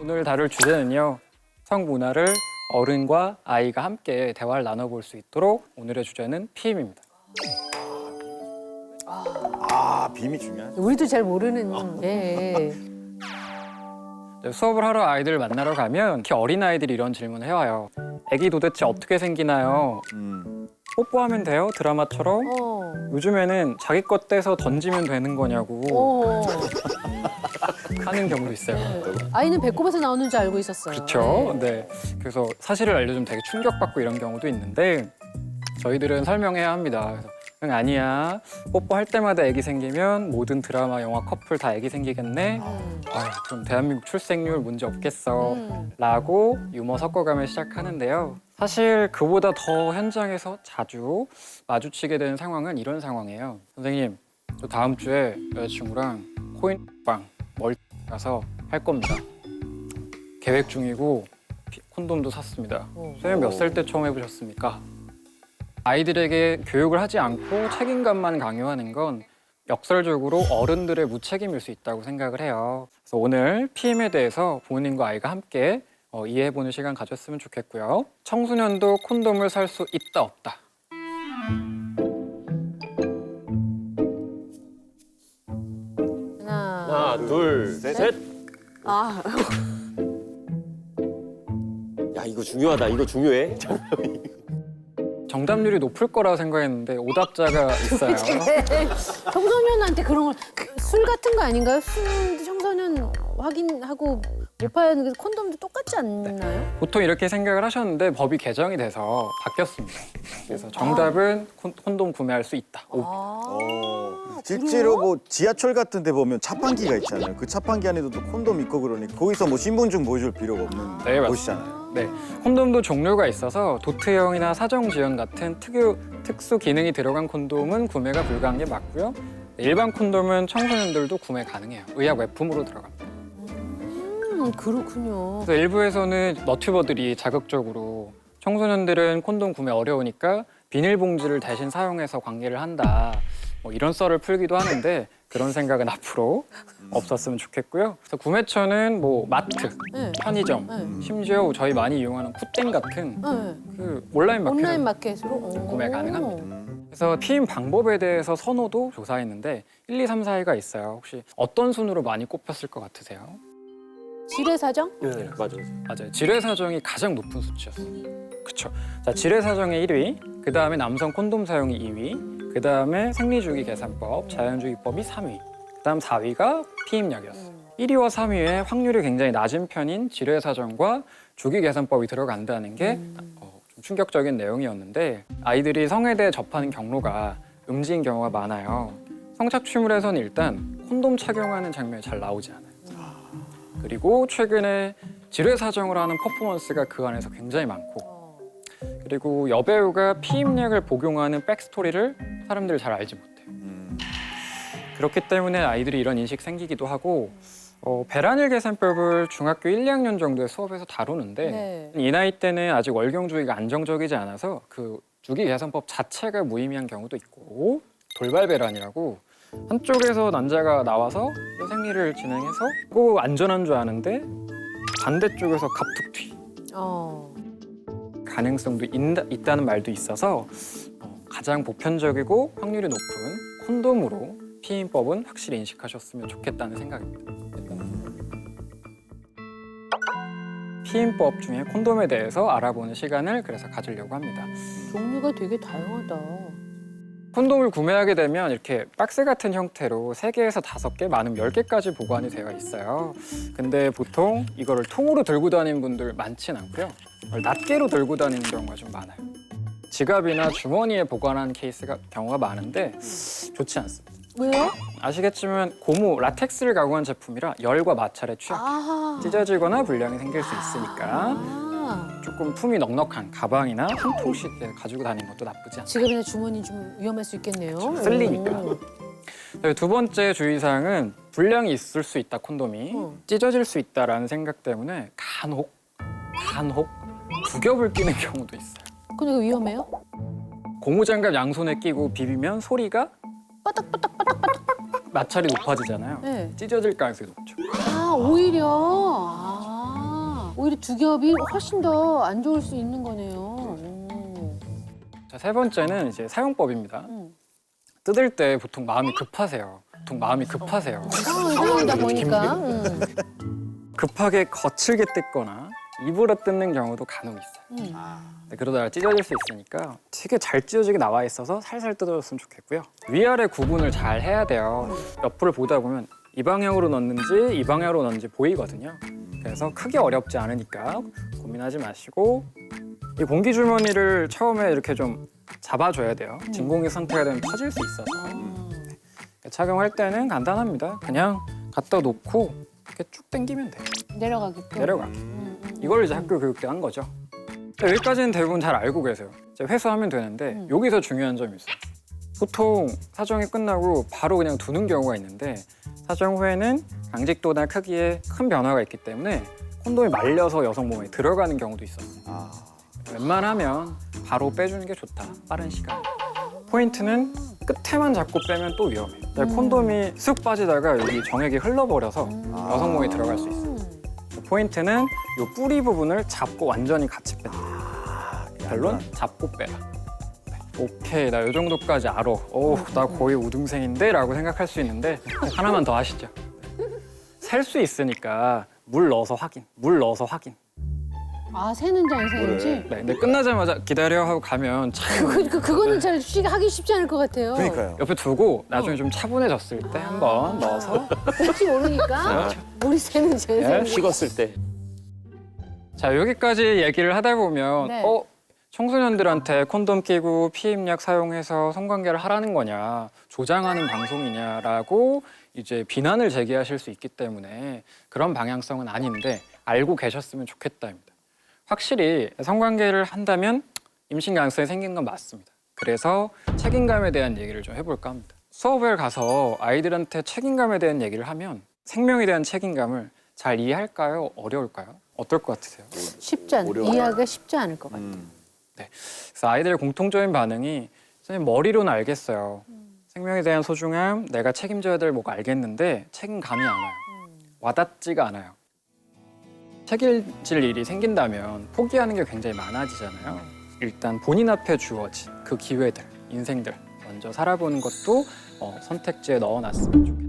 오늘 다룰 주제는요. 성문화를 어른과 아이가 함께 대화를 나눠볼 수 있도록 오늘의 주제는 피임입니다. 아, 빔이 중요하죠. 우리도 잘 모르는. 예. 수업을 하러 아이들을 만나러 가면 특히 어린아이들이 이런 질문을 해와요. 애기 도대체 어떻게 생기나요? 뽀뽀하면 돼요? 드라마처럼? 요즘에는 자기 것 떼서 던지면 되는 거냐고 하는 경우도 있어요. 아이는 배꼽에서 나오는 줄 알고 있었어요. 그렇죠. 네. 그래서 사실을 알려주면 되게 충격받고 이런 경우도 있는데 저희들은 설명해야 합니다. 그래서 응, 아니야. 뽀뽀할 때마다 애기 생기면 모든 드라마, 영화 커플 다 애기 생기겠네. 아유, 그럼 대한민국 출생률 문제 없겠어. 라고 유머 섞어가며 시작하는데요. 사실 그보다 더 현장에서 자주 마주치게 되는 상황은 이런 상황이에요. 선생님, 저 다음 주에 여자친구랑 코인빵 멀리 가서 할 겁니다. 계획 중이고 콘돔도 샀습니다. 선생님 몇 살 때 처음 해보셨습니까? 아이들에게 교육을 하지 않고 책임감만 강요하는 건 역설적으로 어른들의 무책임일 수 있다고 생각을 해요. 그래서 오늘 피임에 대해서 부모님과 아이가 함께 이해해보는 시간 가졌으면 좋겠고요. 청소년도 콘돔을 살 수 있다 없다. 하나. 하나, 둘, 셋. 아, 야, 이거 중요하다. 이거 중요해. 정답률이 높을 거라 생각했는데 오답자가 있어요. 청소년한테 그런 걸 술 같은 거 아닌가요? 술 청소년 확인하고 못 파는 게 콘돔도 똑같지 않나요? 보통 이렇게 생각을 하셨는데 법이 개정이 돼서 바뀌었습니다. 그래서 정답은 콘돔 구매할 수 있다. 실제로 뭐 지하철 같은 데 보면 자판기가 있잖아요. 그 자판기 안에도 또 콘돔 있고 그러니 거기서 뭐 신분증 보여줄 필요가 없는 네, 맞습니다. 곳이잖아요. 네, 콘돔도 종류가 있어서 도트형이나 사정 지연 같은 특수 기능이 들어간 콘돔은 구매가 불가한 게 맞고요. 일반 콘돔은 청소년들도 구매 가능해요. 의약 외품으로 들어갑니다. 그렇군요. 그래서 일부에서는 너튜버들이 자극적으로 청소년들은 콘돔 구매 어려우니까 비닐봉지를 대신 사용해서 관계를 한다. 뭐 이런 썰을 풀기도 하는데 그런 생각은 앞으로 없었으면 좋겠고요. 그래서 구매처는 뭐 마트, 네. 편의점, 심지어 저희 많이 이용하는 굿땡 같은 네. 그 온라인 온라인 마켓 마켓으로 구매 가능합니다. 그래서 피임 방법에 대해서 선호도 조사했는데 1, 2, 3, 4위가 있어요. 혹시 어떤 순으로 많이 꼽혔을 것 같으세요? 지뢰사정? 네, 맞아. 맞아요. 지뢰사정이 가장 높은 수치였어요. 그렇죠. 자, 지뢰사정의 1위, 그 다음에 남성 콘돔 사용이 2위, 그 다음에 생리주기 계산법, 자연주기법이 3위, 그 다음 4위가 피임약이었어요. 1위와 3위에 확률이 굉장히 낮은 편인 지뢰사정과 주기계산법이 들어간다는 게 좀 충격적인 내용이었는데 아이들이 성에 대해 접하는 경로가 음지인 경우가 많아요. 성착취물에서는 일단 콘돔 착용하는 장면이 잘 나오지 않아요. 그리고 최근에 지뢰사정을 하는 퍼포먼스가 그 안에서 굉장히 많고 그리고 여배우가 피임약을 복용하는 백스토리를 사람들이 잘 알지 못해요. 그렇기 때문에 아이들이 이런 인식 생기기도 하고 배란일 계산법을 중학교 1, 2학년 정도의 수업에서 다루는데 이 나이 때는 아직 월경주의가 안정적이지 않아서 그 주기 계산법 자체가 무의미한 경우도 있고 돌발 배란이라고 한쪽에서 난자가 나와서 생리를 진행해서 꼭 안전한 줄 아는데 반대쪽에서 갑툭튀 가능성도 있다는 말도 있어서 가장 보편적이고 확률이 높은 콘돔으로 피임법은 확실히 인식하셨으면 좋겠다는 생각입니다. 피임법 중에 콘돔에 대해서 알아보는 시간을 그래서 가지려고 합니다. 종류가 되게 다양하다. 콘돔을 구매하게 되면 이렇게 박스 같은 형태로 3개에서 5개, 많으면 10개까지 보관이 되어 있어요. 근데 보통 이거를 통으로 들고 다니는 분들 많진 않고요. 낱개로 들고 다니는 경우가 좀 많아요. 지갑이나 주머니에 보관하는 경우가 많은데 좋지 않습니다. 왜요? 아시겠지만 고무, 라텍스를 가공한 제품이라 열과 마찰에 취약, 찢어지거나 불량이 생길 수 있으니까 조금 품이 넉넉한 가방이나 한 통씩 가지고 다니는 것도 나쁘지 않아요. 지갑이나 주머니 좀 위험할 수 있겠네요. 쓸리니까. 두 번째 주의사항은 불량이 있을 수 있다, 콘돔이. 찢어질 수 있다라는 생각 때문에 간혹 두 겹을 끼는 경우도 있어요. 근데 그거 위험해요? 고무장갑 양손에 끼고 비비면 소리가 마찰이 높아지잖아요. 네. 찢어질 가능성이 높죠. 오히려. 두 겹이 훨씬 더 안 좋을 수 있는 거네요. 자, 세 번째는 이제 사용법입니다. 음. 뜯을 때 보통 마음이 급하세요. 상황이다 보니까. 급하게 거칠게 뜯거나 입으로 뜯는 경우도 간혹 있어요. 네, 그러다가 찢어질 수 있으니까 되게 잘 찢어지게 나와 있어서 살살 뜯어줬으면 좋겠고요. 위아래 구분을 잘 해야 돼요. 옆을 보다 보면 이 방향으로 넣는지 이 방향으로 넣는지 보이거든요. 그래서 크게 어렵지 않으니까 고민하지 마시고 이 공기 주머니를 처음에 이렇게 좀 잡아줘야 돼요. 진공기 상태가 되면 터질 수 있어서. 네. 착용할 때는 간단합니다. 그냥 갖다 놓고 이렇게 쭉 당기면 돼요. 내려가게끔. 내려가게. 이걸 이제 학교 교육 때 한 거죠. 여기까지는 대부분 잘 알고 계세요. 이제 회수하면 되는데 여기서 중요한 점이 있어요. 보통 사정이 끝나고 바로 그냥 두는 경우가 있는데 사정 후에는 강직도나 크기에 큰 변화가 있기 때문에 콘돔이 말려서 여성 몸에 들어가는 경우도 있어요. 웬만하면 바로 빼주는 게 좋다. 빠른 시간. 포인트는 끝에만 잡고 빼면 또 위험해요. 콘돔이 쓱 빠지다가 여기 정액이 흘러버려서 여성 몸에 들어갈 수 있어요. 포인트는 이 뿌리 부분을 잡고 완전히 같이 뺀다. 결론 잡고 빼라. 네. 오케이, 나 이 정도까지 알아. 나 거의 우등생인데? 라고 생각할 수 있는데 하나만 더 하시죠. 셀 수 있으니까 물 넣어서 확인. 아, 새는지 안 새는지? 네, 근데 끝나자마자 기다려 하고 가면 참 그거는 잘 하기 쉽지 않을 것 같아요. 그러니까요. 옆에 두고 나중에 좀 차분해졌을 때 한번 넣어서 혹시 모르니까 물이 새는지 안 새는지. 식었을 때. 자, 여기까지 얘기를 하다 보면 네. 청소년들한테 콘돔 끼고 피임약 사용해서 성관계를 하라는 거냐, 조장하는 방송이냐라고 이제 비난을 제기하실 수 있기 때문에 그런 방향성은 아닌데 알고 계셨으면 좋겠다입니다. 확실히 성관계를 한다면 임신 가능성이 생기는 건 맞습니다. 그래서 책임감에 대한 얘기를 좀 해볼까 합니다. 수업을 가서 아이들한테 책임감에 대한 얘기를 하면 생명에 대한 책임감을 잘 이해할까요? 어려울까요? 어떨 것 같으세요? 이해하기가 쉽지 않을 것 같아요. 그래서 아이들의 공통적인 반응이 선생님 머리로는 알겠어요. 생명에 대한 소중함, 내가 책임져야 될 뭐가 알겠는데 책임감이 안 와요. 와닿지가 않아요. 책임질 일이 생긴다면 포기하는 게 굉장히 많아지잖아요. 일단 본인 앞에 주어진 그 기회들, 인생들 먼저 살아보는 것도 선택지에 넣어놨으면 좋겠어요.